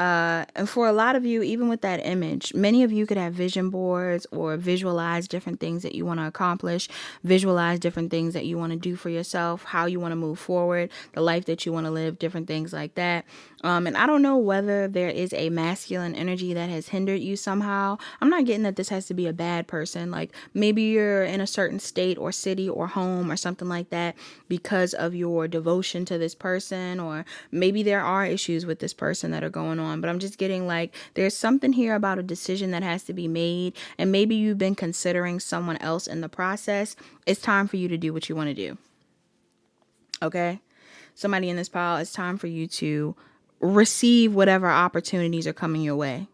And for a lot of you, even with that image, many of you could have vision boards or visualize different things that you want to accomplish, visualize different things that you want to do for yourself, how you want to move forward, the life that you want to live, different things like that. And I don't know whether there is a masculine energy that has hindered you somehow. I'm not getting that this has to be a bad person. Like maybe you're in a certain state or city or home or something like that because of your devotion to this person, or maybe there are issues with this person that are going on. But I'm just getting like there's something here about a decision that has to be made, and maybe you've been considering someone else in the process. It's time for you to do what you want to do. Okay? Somebody in this pile, it's time for you to receive whatever opportunities are coming your way.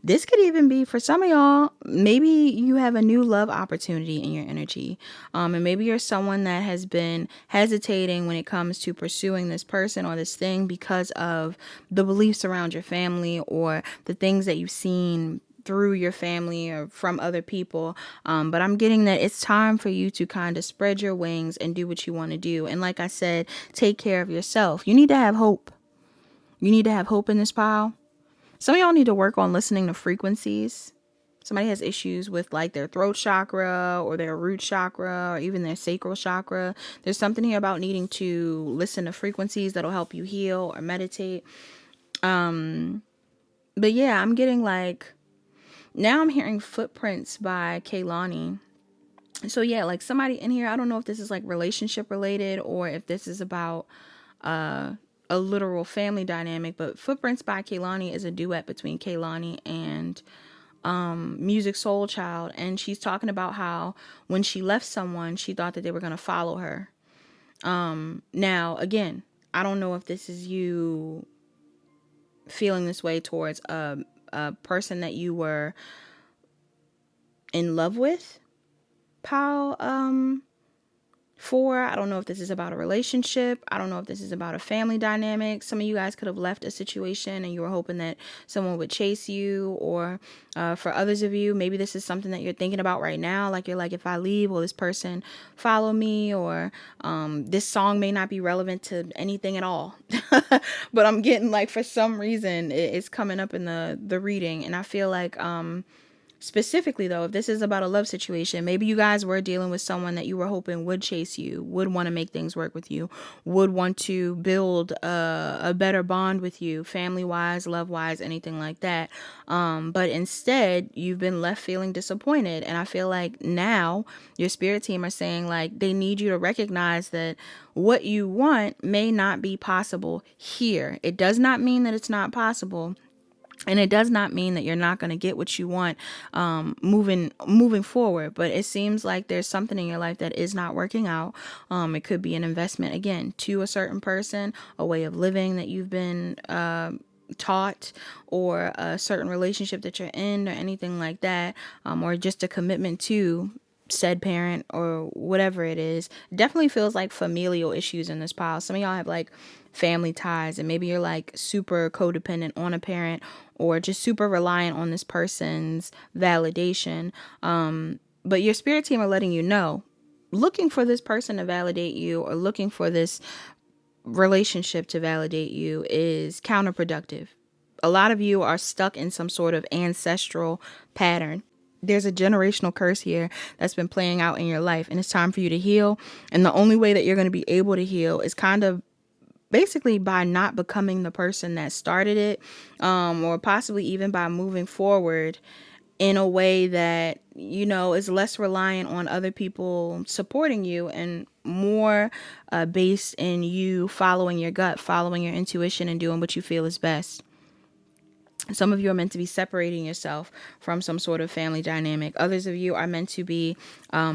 This could even be for some of y'all, maybe you have a new love opportunity in your energy. And maybe you're someone that has been hesitating when it comes to pursuing this person or this thing because of the beliefs around your family or the things that you've seen through your family or from other people. But I'm getting that it's time for you to kind of spread your wings and do what you want to do. And like I said, take care of yourself. You need to have hope. You need to have hope in this pile. Some of y'all need to work on listening to frequencies. Somebody has issues with like their throat chakra or their root chakra or even their sacral chakra. There's something here about needing to listen to frequencies that'll help you heal or meditate. But yeah, I'm getting like, now I'm hearing Footprints by Kaylani. So yeah, like somebody in here, I don't know if this is like relationship related or if this is about a literal family dynamic, but Footprints by Kaylani is a duet between Kaylani and Music Soul Child, and she's talking about how when she left someone, she thought that they were going to follow her. Now, again, I don't know if this is you feeling this way towards a person that you were in love with, pal. I don't know if this is about a relationship. I don't know if this is about a family dynamic. Some of you guys could have left a situation and you were hoping that someone would chase you, or for others of you, maybe this is something that you're thinking about right now. Like you're like, if I leave, will this person follow me? Or this song may not be relevant to anything at all. But I'm getting like, for some reason, it's coming up in the reading. And I feel like specifically, though, if this is about a love situation, maybe you guys were dealing with someone that you were hoping would chase you, would want to make things work with you, would want to build a better bond with you, family-wise, love-wise, anything like that. But instead, you've been left feeling disappointed. And I feel like now your spirit team are saying like they need you to recognize that what you want may not be possible here. It does not mean that it's not possible. And it does not mean that you're not going to get what you want moving forward. But it seems like there's something in your life that is not working out. It could be an investment, again, to a certain person, a way of living that you've been taught, or a certain relationship that you're in, or anything like that, or just a commitment to said parent or whatever it is. Definitely feels like familial issues in this pile. Some of y'all have like family ties, and maybe you're like super codependent on a parent, or just super reliant on this person's validation. But your spirit team are letting you know, looking for this person to validate you, or looking for this relationship to validate you, is counterproductive. A lot of you are stuck in some sort of ancestral pattern. There's a generational curse here that's been playing out in your life, and it's time for you to heal. And the only way that you're going to be able to heal is kind of basically by not becoming the person that started it, or possibly even by moving forward in a way that, you know, is less reliant on other people supporting you, and more based in you following your gut, following your intuition, and doing what you feel is best. Some of you are meant to be separating yourself from some sort of family dynamic. Others of you are meant to be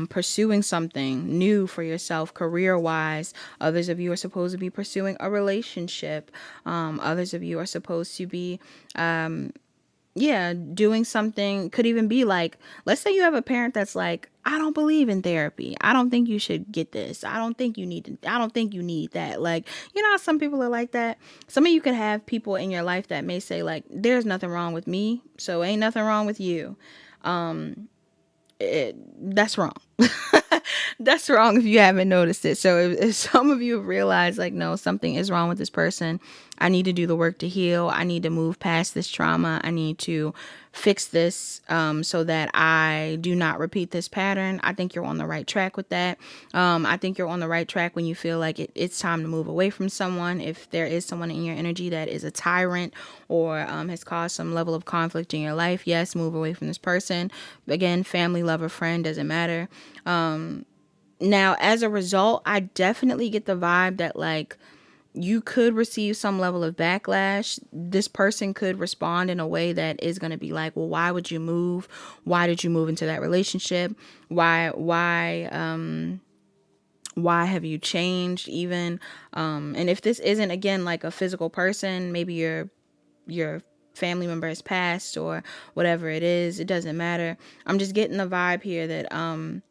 pursuing something new for yourself, career-wise. Others of you are supposed to be pursuing a relationship. Others of you are supposed to be doing something. Could even be like, let's say you have a parent that's like, I don't believe in therapy. I don't think you should get this. I don't think you need that. Like, you know how some people are like that? Some of you could have people in your life that may say like, there's nothing wrong with me, so ain't nothing wrong with you. That's wrong. That's wrong if you haven't noticed it. So if some of you have realized like, no, something is wrong with this person, I need to do the work to heal. I need to move past this trauma. I need to fix this so that I do not repeat this pattern. I think you're on the right track with that. I think you're on the right track when you feel like it's time to move away from someone. If there is someone in your energy that is a tyrant or has caused some level of conflict in your life, yes, move away from this person. Again, family, lover, friend, doesn't matter. Now, as a result, I definitely get the vibe that like you could receive some level of backlash. This person could respond in a way that is going to be like, well, why would you move? Why did you move into that relationship? Why have you changed even? And if this isn't, again, like a physical person, maybe your family member has passed or whatever it is, it doesn't matter. I'm just getting the vibe here that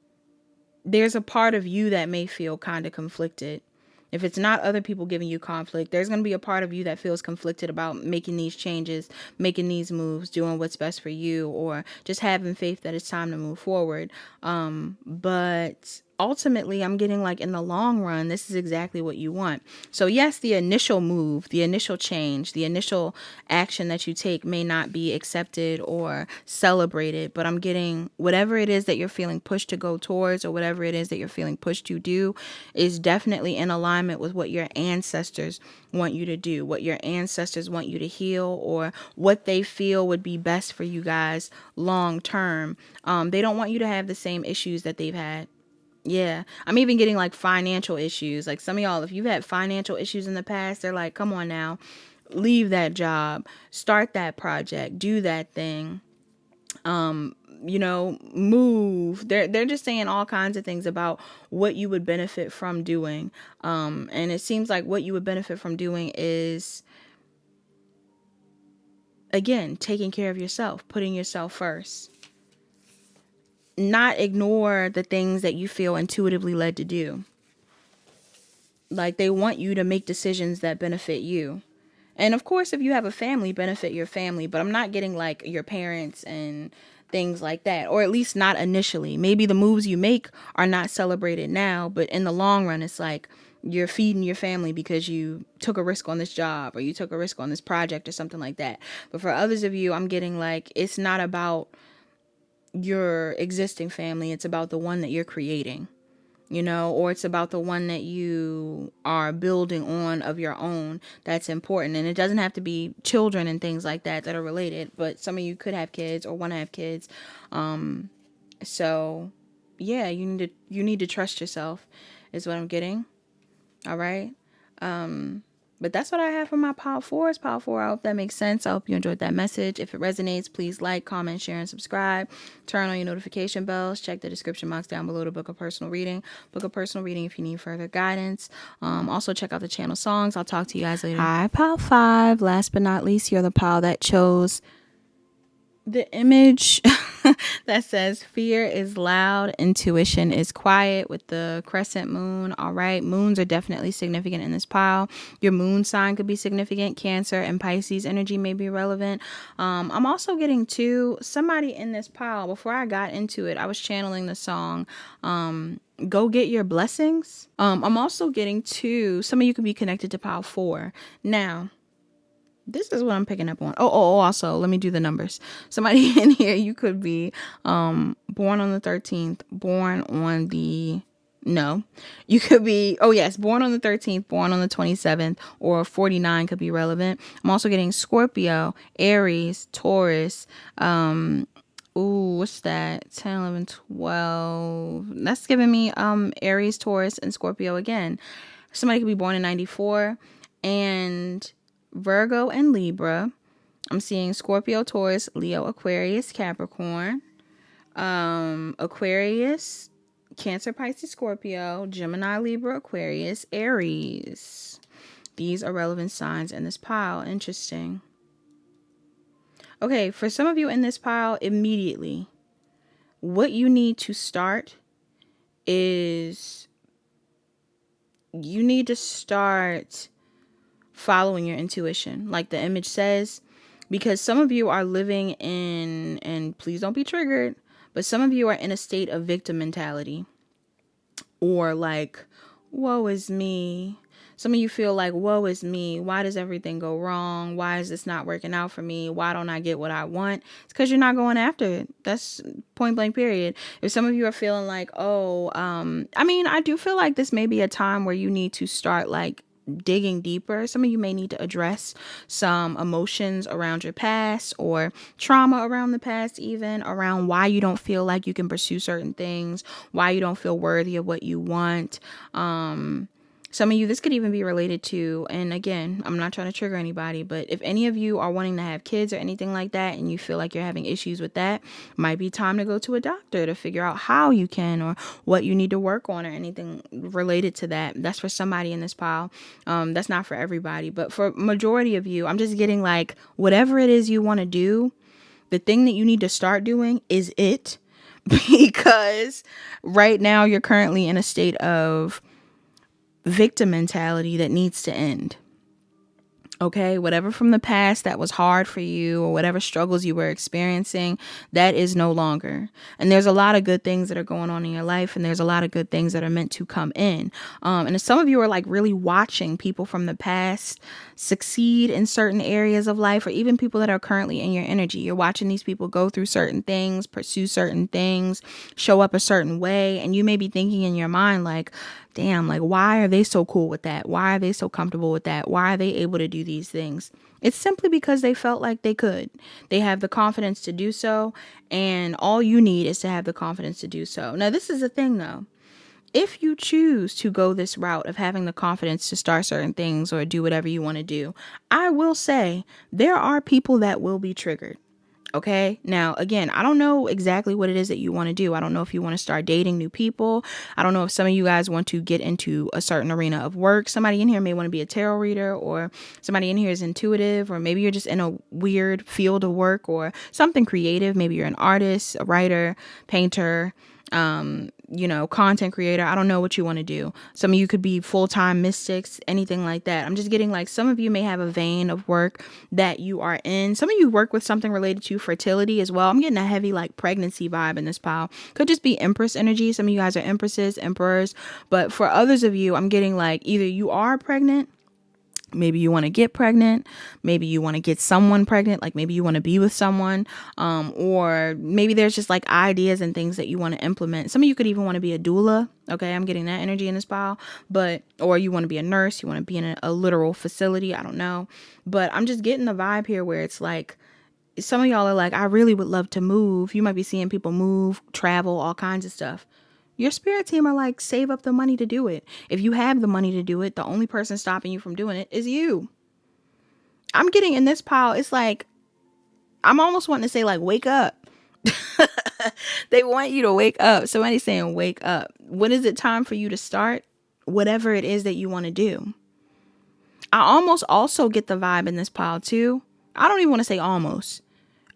there's a part of you that may feel kind of conflicted. If it's not other people giving you conflict, there's going to be a part of you that feels conflicted about making these changes, making these moves, doing what's best for you, or just having faith that it's time to move forward. But ultimately, I'm getting like in the long run, this is exactly what you want. So yes, the initial move, the initial change, the initial action that you take may not be accepted or celebrated, but I'm getting whatever it is that you're feeling pushed to go towards or whatever it is that you're feeling pushed to do is definitely in alignment with what your ancestors want you to do, what your ancestors want you to heal, or what they feel would be best for you guys long term. They don't want you to have the same issues that they've had. Yeah. I'm even getting like financial issues. Like some of y'all, if you've had financial issues in the past, they're like, come on now, leave that job, start that project, do that thing, move. They're just saying all kinds of things about what you would benefit from doing. And it seems like what you would benefit from doing is, again, taking care of yourself, putting yourself first. Not ignore the things that you feel intuitively led to do. Like they want you to make decisions that benefit you. And of course, if you have a family, benefit your family. But I'm not getting like your parents and things like that. Or at least not initially. Maybe the moves you make are not celebrated now. But in the long run, it's like you're feeding your family because you took a risk on this job or you took a risk on this project or something like that. But for others of you, I'm getting like it's not about your existing family. It's about the one that you're creating. Or it's about the one that you are building on of your own. That's important. And it doesn't have to be children and things like that are related, but some of you could have kids or want to have kids. So yeah, you need to trust yourself is what I'm getting. All right. But that's what I have for my Pile 4. Pile 4. I hope that makes sense. I hope you enjoyed that message. If it resonates, please like, comment, share, and subscribe. Turn on your notification bells. Check the description box down below to book a personal reading. Book a personal reading if you need further guidance. Also, check out the channel songs. I'll talk to you guys later. Hi, Pile 5. Last but not least, you're the pile that chose the image that says fear is loud, intuition is quiet with the crescent moon. All right. Moons are definitely significant in this pile. Your moon sign could be significant. Cancer and Pisces energy may be relevant. I'm also getting to somebody in this pile. Before I got into it, I was channeling the song, Go Get Your Blessings. I'm also getting to some of you could be connected to pile 4. Now, this is what I'm picking up on. Also, let me do the numbers. Somebody in here, you could be born on the 13th, you could be, born on the 13th, born on the 27th, or 49 could be relevant. I'm also getting Scorpio, Aries, Taurus, what's that? 10, 11, 12. That's giving me Aries, Taurus, and Scorpio again. Somebody could be born in 94, and Virgo and Libra. I'm seeing Scorpio, Taurus, Leo, Aquarius, Capricorn, Aquarius, Cancer, Pisces, Scorpio, Gemini, Libra, Aquarius, Aries. These are relevant signs in this pile. Interesting. Okay, for some of you in this pile, immediately, what you need to start is you need to start following your intuition, like the image says, because some of you are living in, and please don't be triggered, but some of you are in a state of victim mentality, or like, woe is me. Some of you feel like, woe is me. Why does everything go wrong? Why is this not working out for me? Why don't I get what I want? It's because you're not going after it. That's point blank period. If some of you are feeling like, I do feel like this may be a time where you need to start like digging deeper. Some of you may need to address some emotions around your past, or trauma around the past, even around why you don't feel like you can pursue certain things, why you don't feel worthy of what you want. Some of you, this could even be related to, and again, I'm not trying to trigger anybody, but if any of you are wanting to have kids or anything like that, and you feel like you're having issues with that, might be time to go to a doctor to figure out how you can, or what you need to work on, or anything related to that. That's for somebody in this pile. That's not for everybody, but for majority of you, I'm just getting like, whatever it is you want to do, the thing that you need to start doing is it, because right now you're currently in a state of victim mentality that needs to end. Okay, whatever from the past that was hard for you, or whatever struggles you were experiencing, that is no longer. And there's a lot of good things that are going on in your life, and there's a lot of good things that are meant to come in. And if some of you are like really watching people from the past succeed in certain areas of life, or even people that are currently in your energy, you're watching these people go through certain things, pursue certain things, show up a certain way, and you may be thinking in your mind like, damn, like, why are they so cool with that? Why are they so comfortable with that? Why are they able to do these things? It's simply because they felt like they could. They have the confidence to do so, and all you need is to have the confidence to do so. Now, this is the thing, though. If you choose to go this route of having the confidence to start certain things or do whatever you want to do, I will say there are people that will be triggered. Okay. Now, again, I don't know exactly what it is that you want to do. I don't know if you want to start dating new people. I don't know if some of you guys want to get into a certain arena of work. Somebody in here may want to be a tarot reader, or somebody in here is intuitive, or maybe you're just in a weird field of work or something creative. Maybe you're an artist, a writer, painter, content creator. I don't know what you want to do. Some of you could be full-time mystics, anything like that. I'm just getting like, some of you may have a vein of work that you are in. Some of you work with something related to fertility as well. I'm getting a heavy like pregnancy vibe in this pile. Could just be Empress energy. Some of you guys are Empresses, Emperors. But for others of you, I'm getting like, either you are pregnant, maybe you want to get pregnant, maybe you want to get someone pregnant, like maybe you want to be with someone, or maybe there's just like ideas and things that you want to implement. Some of you could even want to be a doula. Okay, I'm getting that energy in this pile. Or you want to be a nurse, you want to be in a literal facility, I don't know. But I'm just getting the vibe here where it's like, some of y'all are like, I really would love to move. You might be seeing people move, travel, all kinds of stuff. Your spirit team are like, save up the money to do it. If you have the money to do it, the only person stopping you from doing it is you. I'm getting in this pile. It's like, I'm almost wanting to say like, wake up. They want you to wake up. Somebody's saying, wake up. When is it time for you to start? Whatever it is that you want to do. I almost also get the vibe in this pile too. I don't even want to say almost.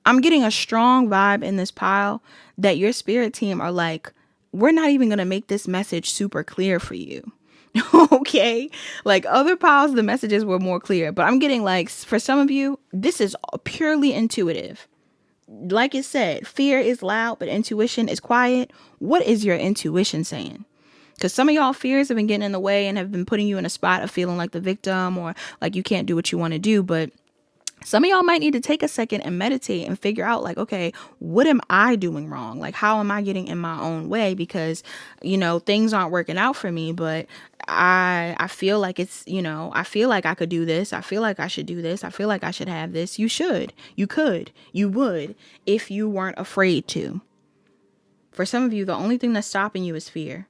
I'm getting a strong vibe in this pile that your spirit team are like, we're not even going to make this message super clear for you. Okay. Like other piles, the messages were more clear, but I'm getting like, for some of you, this is purely intuitive. Like it said, fear is loud, but intuition is quiet. What is your intuition saying? Because some of y'all fears have been getting in the way and have been putting you in a spot of feeling like the victim, or like you can't do what you want to do. But some of y'all might need to take a second and meditate and figure out like, okay, what am I doing wrong? Like, how am I getting in my own way? Because, things aren't working out for me, but I feel like it's, I feel like I could do this. I feel like I should do this. I feel like I should have this. You should, you could, you would, if you weren't afraid to. For some of you, the only thing that's stopping you is fear.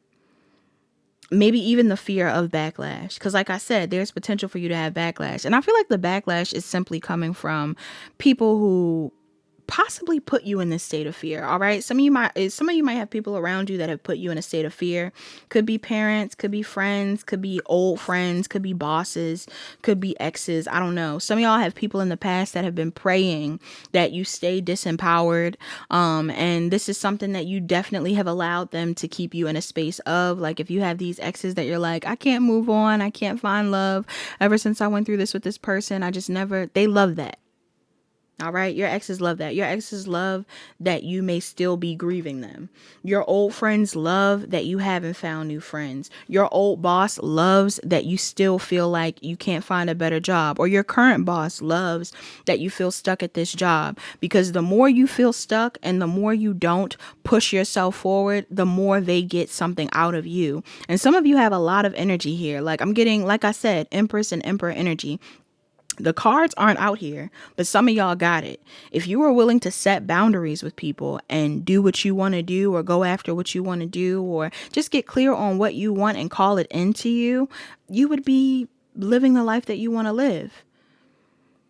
maybe even the fear of backlash. Because like I said, there's potential for you to have backlash. And I feel like the backlash is simply coming from people who possibly put you in this state of fear. All right. Some of you might have people around you that have put you in a state of fear. Could be parents, could be friends, could be old friends, could be bosses, could be exes. I don't know. Some of y'all have people in the past that have been praying that you stay disempowered. And this is something that you definitely have allowed them to keep you in a space of. Like, if you have these exes that you're like, I can't move on, I can't find love. Ever since I went through this with this person, I just never, they love that. All right. Your exes love that. Your exes love that you may still be grieving them. Your old friends love that you haven't found new friends. Your old boss loves that you still feel like you can't find a better job. Or your current boss loves that you feel stuck at this job. Because the more you feel stuck and the more you don't push yourself forward, the more they get something out of you. And some of you have a lot of energy here. Like, I'm getting, like I said, Empress and Emperor energy. The cards aren't out here, but some of y'all got it. If you are willing to set boundaries with people and do what you want to do, or go after what you want to do, or just get clear on what you want and call it into you, you would be living the life that you want to live.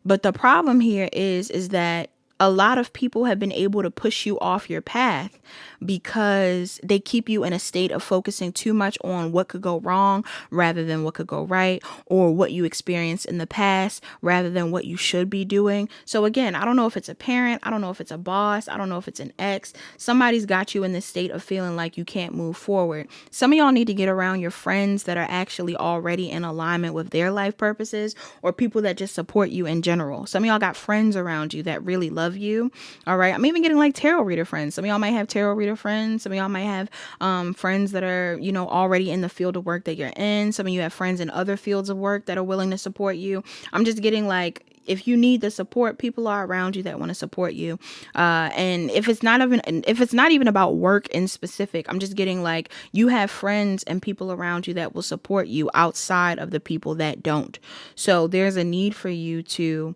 But the problem here is that a lot of people have been able to push you off your path because they keep you in a state of focusing too much on what could go wrong rather than what could go right, or what you experienced in the past rather than what you should be doing. So again, I don't know if it's a parent, I don't know if it's a boss, I don't know if it's an ex. Somebody's got you in this state of feeling like you can't move forward. Some of y'all need to get around your friends that are actually already in alignment with their life purposes, or people that just support you in general. Some of y'all got friends around you that really love you. All right. I'm even getting like tarot reader friends. Some of y'all might have tarot reader friends. Some of y'all might have friends that are, already in the field of work that you're in. Some of you have friends in other fields of work that are willing to support you. I'm just getting like, if you need the support, people are around you that want to support you. And if it's not even about work in specific, I'm just getting like, you have friends and people around you that will support you outside of the people that don't. So there's a need for you to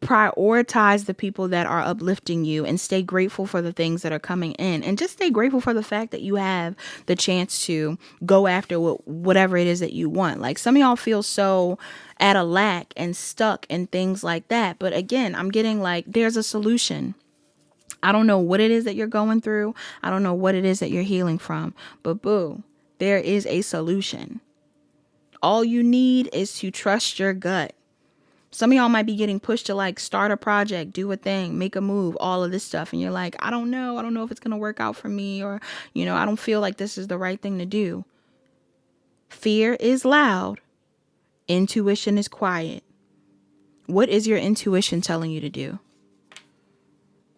prioritize the people that are uplifting you and stay grateful for the things that are coming in, and just stay grateful for the fact that you have the chance to go after whatever it is that you want. Like, some of y'all feel so at a lack and stuck and things like that. But again, I'm getting like, there's a solution. I don't know what it is that you're going through. I don't know what it is that you're healing from, but boo, there is a solution. All you need is to trust your gut. Some of y'all might be getting pushed to like start a project, do a thing, make a move, all of this stuff. And you're like, I don't know if it's going to work out for me, or, I don't feel like this is the right thing to do. Fear is loud. Intuition is quiet. What is your intuition telling you to do?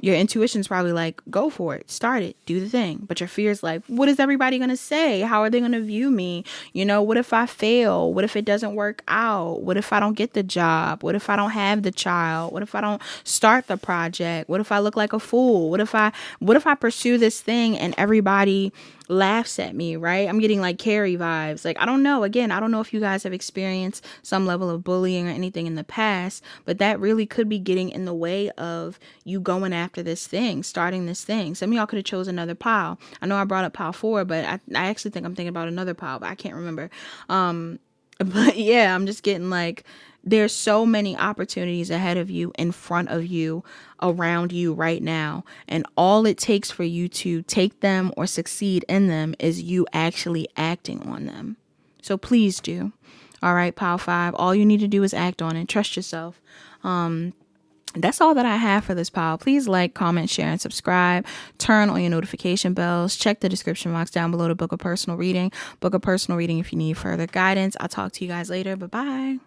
Your intuition's probably like, go for it, start it, do the thing. But your fear is like, what is everybody going to say? How are they going to view me? What if I fail? What if it doesn't work out? What if I don't get the job? What if I don't have the child? What if I don't start the project? What if I look like a fool? What if I pursue this thing and everybody laughs at me, right? I'm getting like Carrie vibes. Like, I don't know. Again, I don't know if you guys have experienced some level of bullying or anything in the past, but that really could be getting in the way of you going after this thing, starting this thing. Some of y'all could have chose another pile. I know I brought up pile 4, but I actually think I'm thinking about another pile, but I can't remember. But yeah, I'm just getting like, there's so many opportunities ahead of you, in front of you, around you right now. And all it takes for you to take them or succeed in them is you actually acting on them. So please do. All right, pile 5. All you need to do is act on it. Trust yourself. That's all that I have for this pile. Please like, comment, share, and subscribe. Turn on your notification bells. Check the description box down below to book a personal reading. Book a personal reading if you need further guidance. I'll talk to you guys later. Bye-bye.